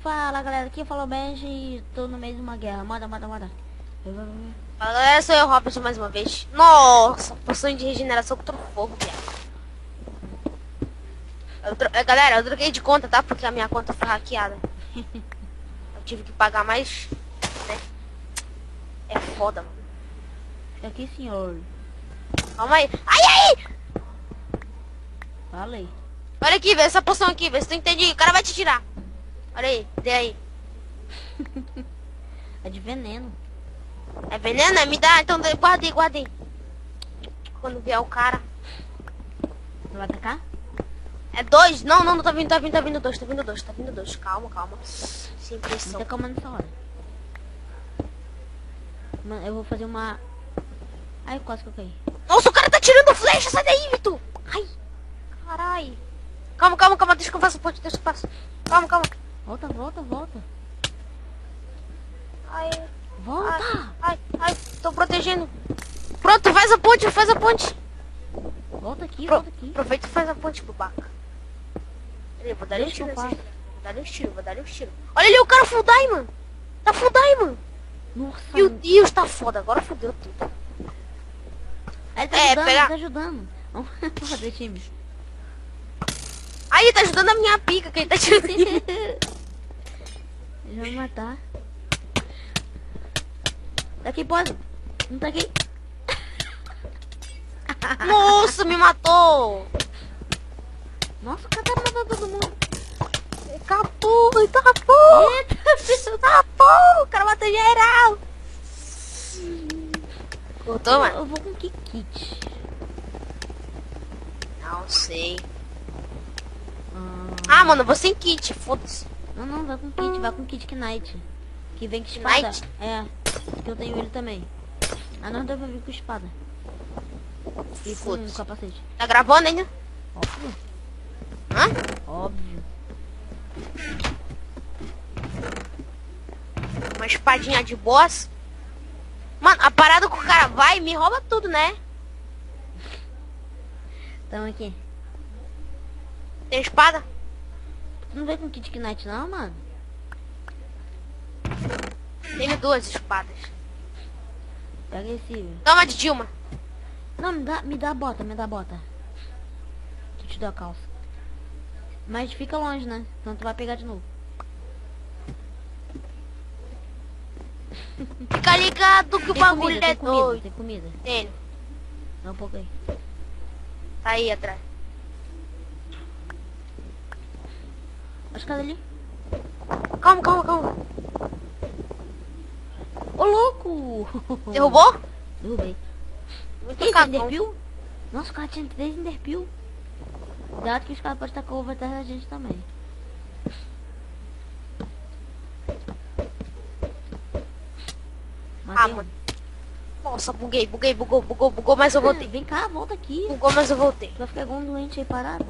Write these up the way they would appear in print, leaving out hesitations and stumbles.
Fala galera, aqui falou Benji e tô no meio de uma guerra. Manda. Fala galera, sou eu, Robson, mais uma vez. Nossa, poção de regeneração contra o fogo, viado. Galera, eu troquei de conta, tá? Porque a minha conta foi hackeada. Eu tive que pagar mais, né? É foda, mano. Aqui, senhor. Calma aí. Ai! Falei. Olha aqui, vê essa poção aqui, vê se tu entende. O cara vai te tirar. Olha aí, dê aí. É de veneno. É veneno? É? Me dá, então guarda aí. Quando vier o cara. Não vai atacar? É 2? Não, tá vindo dois. Calma. Sem pressão. Não tem como nessa hora. Mano, eu vou fazer uma... Ai, quase que eu caí. Nossa, o cara tá tirando flecha, sai daí, Vitor. Ai, carai. Calma, deixa que eu faço ponte, deixa que eu faço. Calma. Volta. Ai, Volta! ai, tô protegendo. Pronto, faz a ponte. Volta aqui. Aproveita e faz a ponte, babaca. Peraí, vou dar um Deixa tiro eu faço. vou dar uns tiros. Olha ali o cara full diamond. Tá full diamond. Nossa. Meu Deus, tá foda. Agora fodeu tudo. Ele tá É, ajudando, pega- ele tá ajudando. Vamos fazer time. Aí, ele tá ajudando a minha pica, que ele tá tirando. Ele vai me matar. Daqui pode. Não tá aqui. Nossa, me matou. Nossa, o cara tá matando todo mundo. Acabou. Eita, O cara matou geral. Cortou, mano? eu vou com que kit? Não sei. Ah, mano, eu vou sem kit, foda-se. Não, vai com kit, Knight. Que vem com espada. Knight? É, que eu tenho ele também. Ah, não dá pra vir com espada. E com Foda-se. capacete. Tá gravando ainda? Óbvio. Hã? Óbvio. Uma espadinha de boss. Mano, a parada que o cara vai me rouba tudo, né? Tamo aqui. Tem espada? Tu não vem com kit Knight não, mano? Tenho 2 espadas. Pega esse. Toma de Dilma. Não, me dá a bota. Que eu te dou a calça. Mas fica longe, né? Senão tu vai pegar de novo. Fica ligado que o bagulho é Tem comida, doido. tem comida. Tenho. Dá um pouco aí. Tá aí atrás. Acho que é ali. Calma. Ô, louco! Derrubou? Derrubei. Muito Ih, cagão. Enderpeel? Nossa, o cara tinha 3 Enderpeel. Cuidado que os caras podem estar com over atrás da gente também. Ah, Matei um. mano. Nossa, bugou, mas eu voltei. Vem cá, volta aqui. Bugou, mas eu voltei. Tu vai ficar igual um doente aí parado.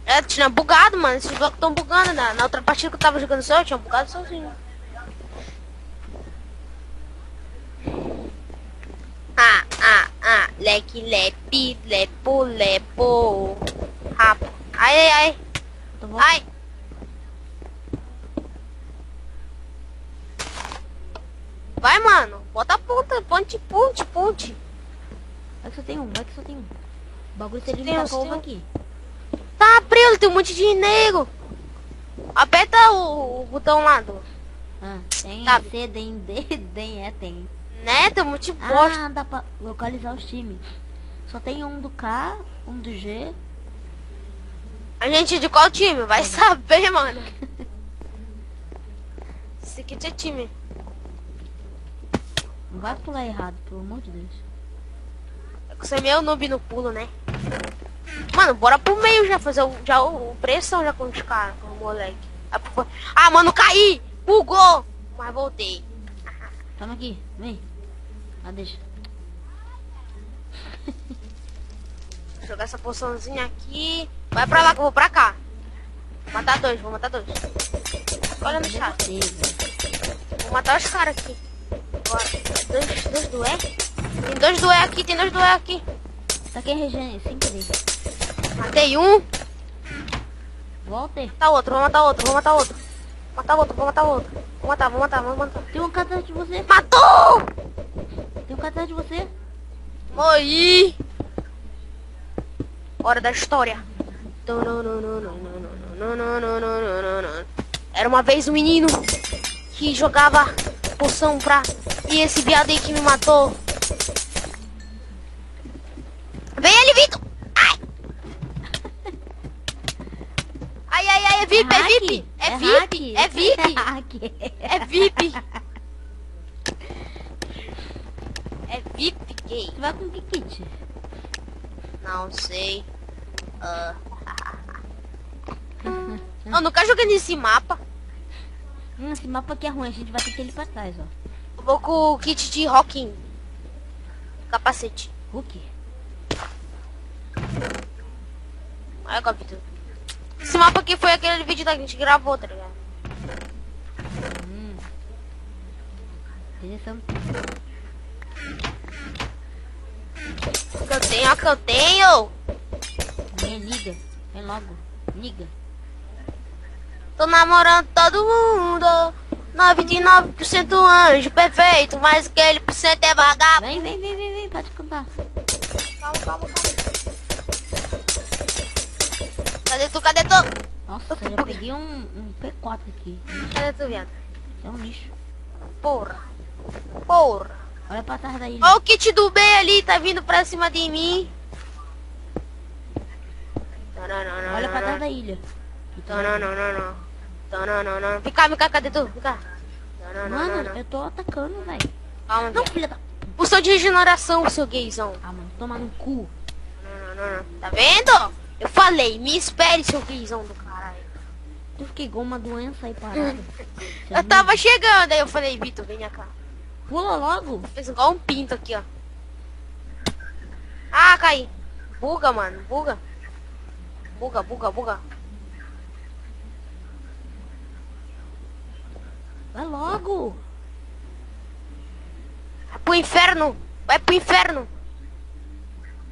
É, tinha bugado, mano. Esses blocos estão bugando. Na outra partida que eu tava jogando só, eu tinha bugado sozinho. Lepo. Rapa. Ai. Tô voltando. Ai. Vai, mano. Bota a ponta. Ponte. Vai que só tem um. O bagulho se ele Tem me um, tacar ovo tem um. aqui. Tá abrindo, tem um monte de nego. Aperta o botão lá do... Ah, tem Sabe? C, tem. Né? Tem um monte de bosta. Ah, dá pra localizar os times. Só tem um do K, um do G. A gente de qual time? Vai saber, mano. Esse aqui é time. Não vai pular errado, pelo amor de Deus. É que você é meio noob no pulo, né? Mano, bora pro meio já fazer o pressão já com os caras, com o moleque. Ah, mano, caí! Bugou! Mas voltei. Toma aqui, vem. Ah, deixa. Vou jogar essa poçãozinha aqui. Vai pra lá que eu vou pra cá. Vou matar dois. Olha no chat. Vou matar os caras aqui. Bora. Dois dué? Tem 2 dué aqui. Tá aqui regenera, sem querer. Matei um. Volta. Vou matar outro. matar outro, vou matar outro. Vou matar. Tem um cara atrás de você. Matou! Tem um cara atrás de você. Morri! Hora da história. Era uma vez um menino que jogava poção pra... E esse viado aí que me matou. Vem ele, Vitor! Ai! Ai, é VIP, é VIP! É VIP! É VIP! É VIP! É VIP, gay. Tu vai com que kit? Não sei. Eu nunca joguei nesse mapa. Esse mapa aqui é ruim, a gente vai ter que ir ali pra trás, ó. Eu vou com o kit de Rocking. Capacete. Hulk? Olha, capítulo. Esse mapa aqui foi aquele vídeo que a gente gravou, tá ligado? Direção. Que eu tenho, ó, que eu tenho. Vem, liga. Vem logo. Liga. Tô namorando todo mundo. 99% anjo perfeito, mas aquele por cento é vagabundo. Vem, pode contar. Calma. Cadê tu? Nossa, eu já peguei um P4 aqui. Cadê tu, viado? É um lixo. Porra. Olha pra trás da ilha. Olha o kit do B ali, tá vindo pra cima de mim. Olha pra trás da ilha. Vem cá, cadê tu? Vem cá. Mano, eu tô atacando, velho. Calma, Não, viado. filha da... Poção de regeneração, seu gaysão. Ah, mano, toma no cu. Não. Tá vendo? Eu falei, me espere, seu gaysão do caralho. Tu fiquei igual uma doença aí parada. Eu tava chegando, aí eu falei, Vitor, vem cá. Pula logo. Fez igual um pinto aqui, ó. Ah, caí. Buga, mano, buga. Buga. Vai logo. Vai pro inferno.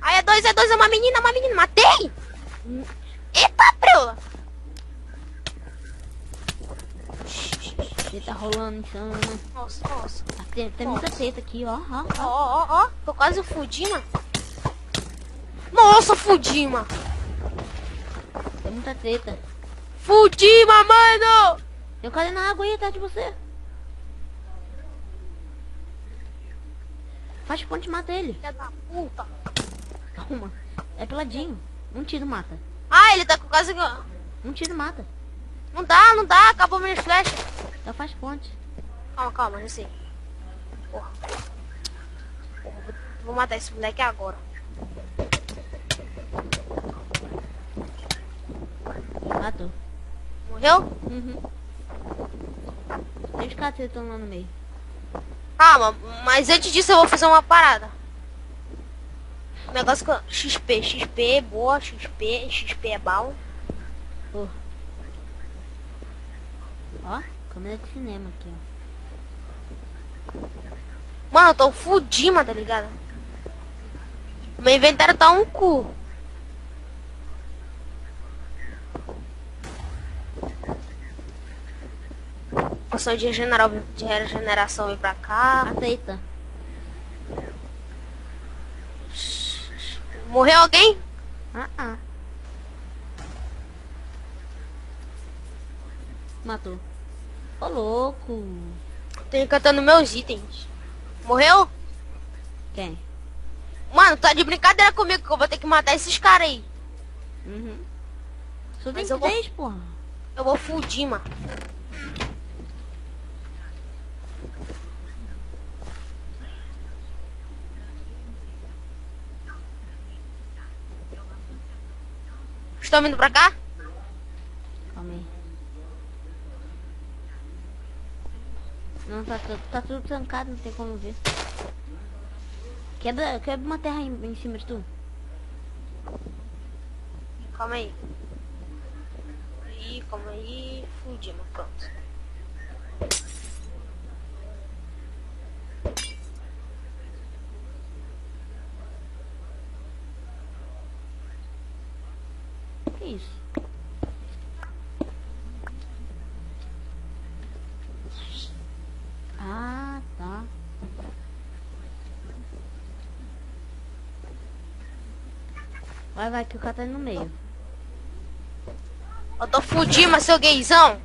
Ai, é dois, é uma menina, matei. Eita, preula. Ele tá rolando insano. Nossa. Tem muita treta aqui, ó. Ó. Tô quase fudima. Nossa, fudima. Tem muita treta. Fudima, mano. Eu caí na água aí atrás de você. Faz ponte e mata ele. Filha da puta. Calma. É peladinho. Um tiro mata. Ah, ele tá com quase... Um tiro mata. Não dá. Acabou minhas flechas. Então faz ponte. Calma, já sei. Porra, vou matar esse moleque agora. Matou. Morreu? Uhum. Tem os caras que estão lá no meio. Calma, mas antes disso eu vou fazer uma parada. O negócio que eu... XP, boa, XP é bom. Ó, câmera de cinema aqui, ó. Mano, eu tô fudima, tá ligado? Meu inventário tá um cu. Poção de regeneração vem pra cá. Aceita. Morreu alguém? Matou. Ô, louco. Tô encantando meus itens. Morreu? Quem? Mano, tá de brincadeira comigo que eu vou ter que matar esses caras aí. Uhum. Só tem Mas eu vou- 3, porra. Eu vou fudir, mano. Estão vindo pra cá? Calma aí. Não, tá tudo trancado, não tem como ver. Quebra uma terra em cima de tu. Calma aí. Calma aí. Fudimos, pronto. Que isso? Vai, que o cara tá aí no meio. Eu tô fudido, mas seu gaysão.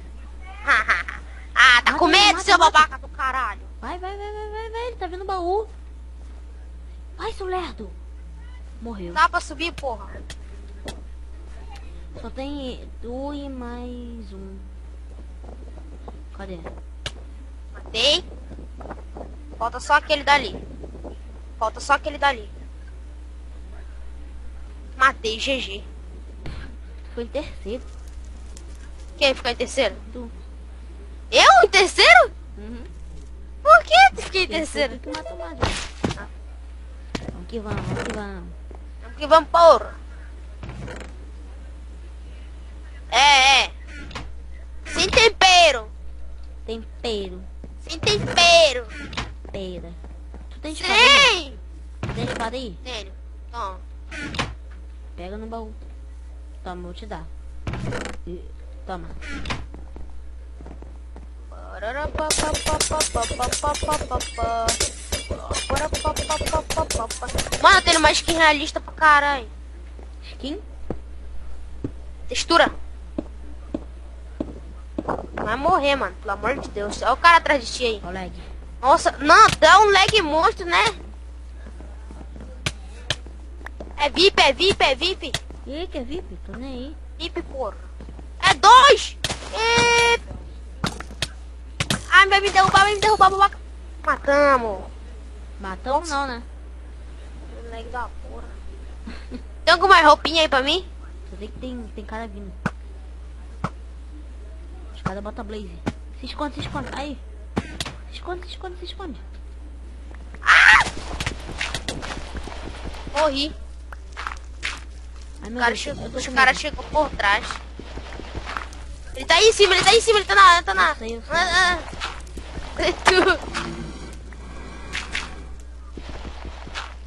Ah, tá com medo, seu babaca do caralho. Vai, ele tá vindo o baú. Vai, seu lerdo. Morreu. Dá pra subir, porra. Só tem tu e mais um. Cadê? Matei. Falta só aquele dali. Matei, GG. Foi em terceiro. Quem ficou em terceiro? Tu. Eu em terceiro? Uhum. Por que tu fiquei em terceiro? Tu matou mais. Vamos que vamos. Vamos que vamos, porra. É. Sem tempero. Tempero. Sem tempero. Pera. Tu tem espada aí? Sim. Tu tem espada aí? Tenho. Toma. Pega no baú. Toma, vou te dar. Toma. Mano, eu tenho uma skin realista pra caralho. Skin? Textura. Vai morrer, mano. Pelo amor de Deus. Olha o cara atrás de ti aí. Ó, lag. Nossa, não, dá um lag monstro, né? É VIP. Ih, que é VIP? Tô nem aí. VIP, porra. É 2! Ai, vai me derrubar, babaca. Matamos. Matamos não, né? Lag da porra. Tem alguma roupinha aí pra mim? Só sei que tem cara vindo. Os caras botam blaze. Se esconde. Aí. Se esconde. Morri. Ai, O meu cara Deus, chegou, eu tô os com caras medo. chegou por trás. Ele tá aí em cima, ele tá na... Eu sei.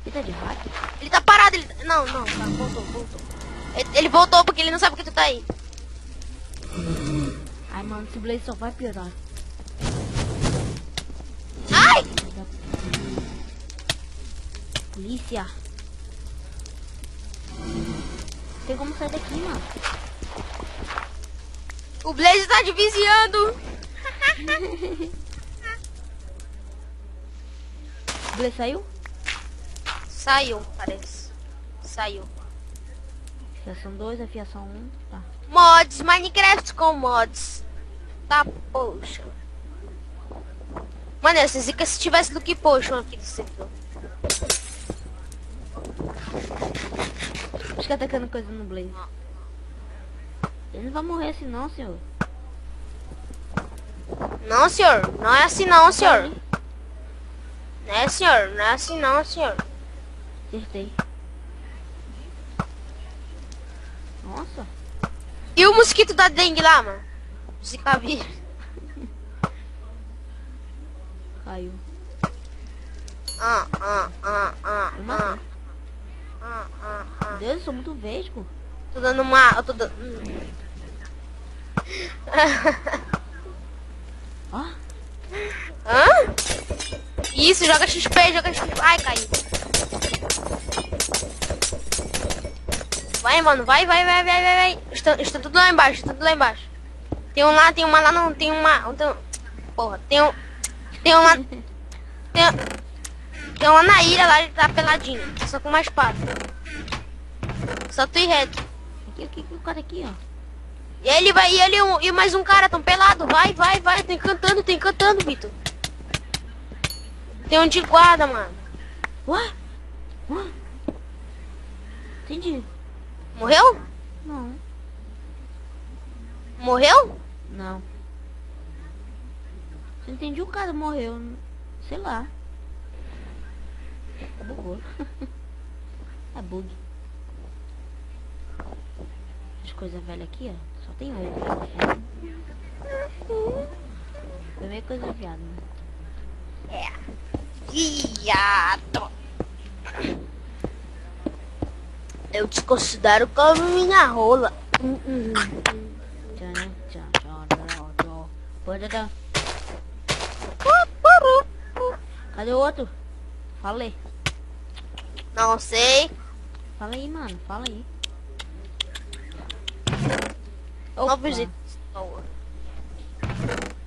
Ele tá de hack? Ele tá parado, ele... Não, tá, voltou. Ele voltou porque ele não sabe que tu tá aí. Ai, mano, esse blaze só vai piorar. Ai! Polícia. Tem como sair daqui, mano. O Blaze tá te vigiando. O blaze saiu? Saiu, parece. Saiu. Afiação 2, afiação 1. Tá. Mods, Minecraft com mods. Tá, poxa. Mano, essa zica se tivesse Lucky Potion aqui do servidor. Os caras tacando coisa no blaze. Ele não vai morrer assim não, senhor. Não, senhor. Não é assim não, senhor. Não é, senhor. Não é assim não, senhor. Acertei. Nossa. E o mosquito da dengue lá, mano? Zika vírus. Caiu. Eu matei. Meu Deus, eu sou muito vesgo. Tô dando uma... Eu tô dando... Ó. Hã? Isso, joga XP. Ai, caiu. Vai, mano, vai. Estão tudo lá embaixo, Tem um lá, tem uma lá, não, tem uma... Porra, tem uma... Tem uma na ilha lá, ele tá peladinho. Só com uma espada. Só tu e reto. Aqui, o cara aqui, ó. E ele vai, e mais um cara tão pelado. Vai. Tem cantando, Vitor. Tem um de guarda, mano. Ué? Entendi. Morreu? Não. Morreu? Não. Você entendi, o cara morreu. Sei lá. Bugou. É bug. As coisas velhas aqui, ó. Só tem ovo. Foi meio coisa viada, né? É. Viado. Eu te considero como minha rola. Cadê o outro? Fala aí. Não sei. Fala aí, mano. Fala aí. Opa. Novos itens.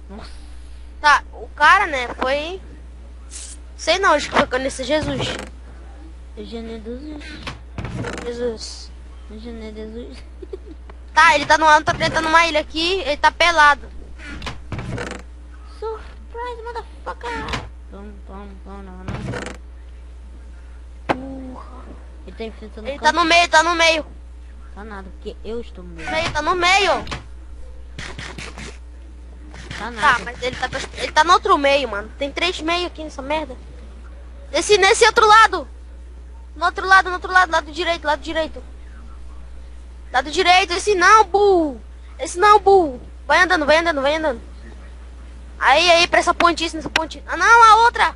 Nossa. Tá, o cara, né, foi... Sei não, acho que foi conhecer Jesus. Jesus. Jesus. Jesus. Tá, ele tá tentando uma ilha aqui, ele tá pelado. Surprise, motherfucker. Não. Ele tá enfrentando Ele tá no meio, tá no meio. Tá nada, porque eu estou no meio. Tá no meio. Tá nada. Tá, mas ele tá no outro meio, mano. Tem 3 meios aqui nessa merda. Nesse outro lado. No outro lado, lado direito. Lado direito, esse não, burro. Vai andando. Aí, pra essa ponte. Ah, não, a outra.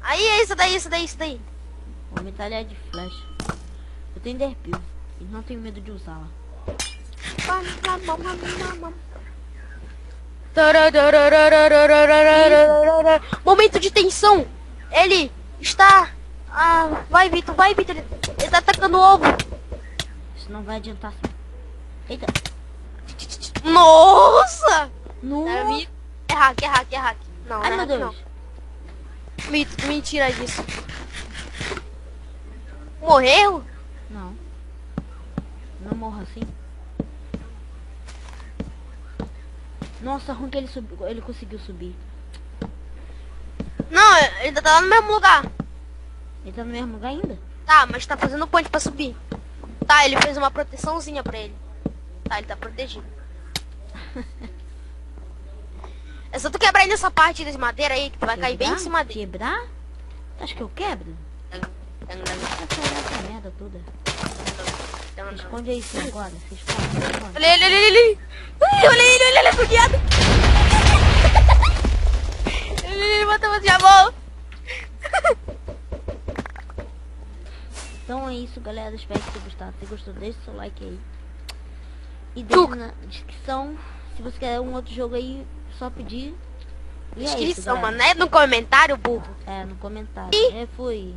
Aí, é isso daí. Vou metralhar de flecha. Eu tenho derpil e não tenho medo de usá-la. Momento de tensão. Ele está... Ah, vai, Vitor. Ele tá atacando o ovo. Isso não vai adiantar. Eita. Nossa! Nossa. É hack. Não, Ai, não é meu hack, Deus. não. Mentira disso. Morreu? Não. Não morra assim. Nossa, ruim que ele conseguiu subir. Não, ele ainda tá lá no mesmo lugar. Ele tá no mesmo lugar ainda? Tá, mas tá fazendo ponte pra subir. Tá, ele fez uma proteçãozinha pra ele. Tá, ele tá protegido. É só tu quebrar aí nessa parte de madeira aí, que tu vai cair bem em cima dele. Quebrar? Acho que eu quebro? Essa merda toda. Se esconde aí sim agora. Se esconde. Olha ele. Olha ele, agoniado. Ele matou você, amor. Então é isso, galera. Espero que tenha gostado. Se gostou, deixa o seu like aí. E deixa na descrição. Se você quer um outro jogo aí, só pedir. E Descrição, é isso, mano. É no comentário, burro. É, no comentário. E... Fui.